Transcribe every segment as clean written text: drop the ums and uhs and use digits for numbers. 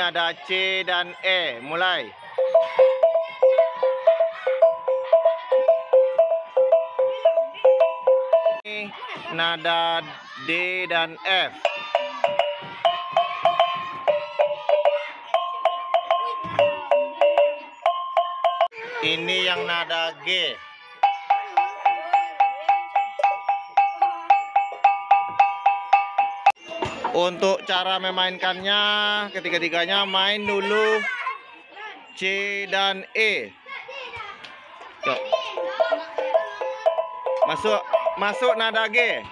nada C dan E. Mulai. Ini nada D dan F. Ini yang nada G. Untuk cara memainkannya, ketiga-tiganya main dulu C dan E. Yuk. Masuk nada G.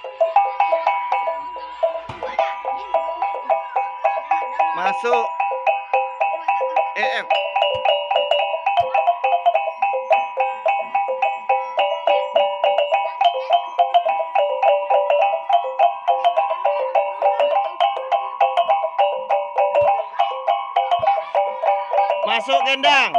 Masuk EF. Masuk gendang.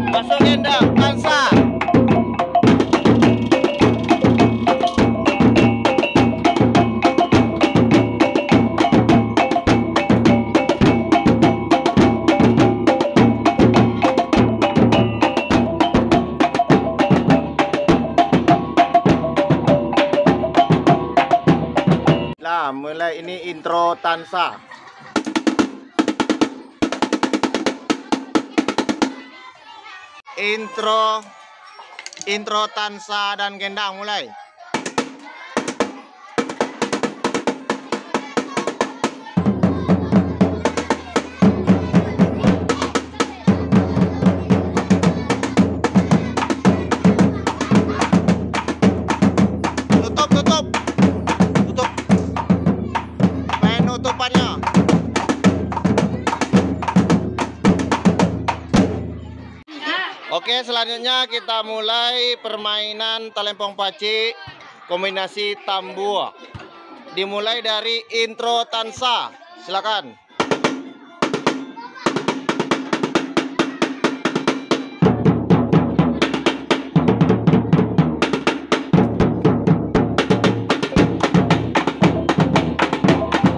Masuk gendang, tansa. Nah, mulai ini intro tansa. Intro tansa dan gendang mulai. Oke, selanjutnya kita mulai permainan talempong paci kombinasi tambua. Dimulai dari intro tansa. Silakan.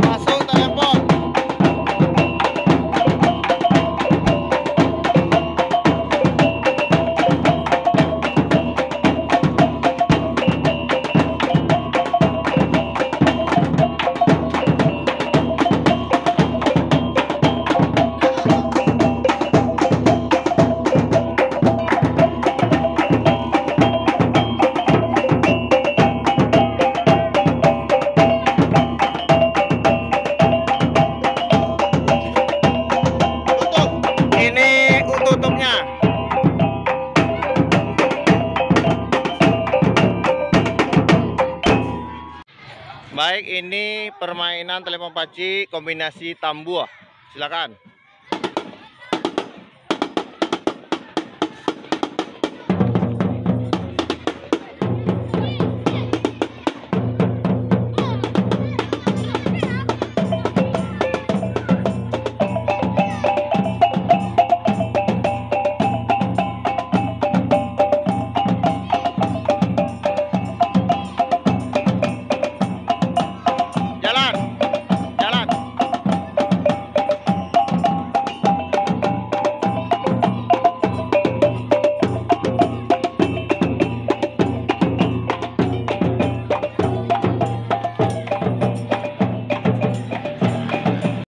Masuk talempong. Baik, ini permainan talempong paci kombinasi tambua. Silakan.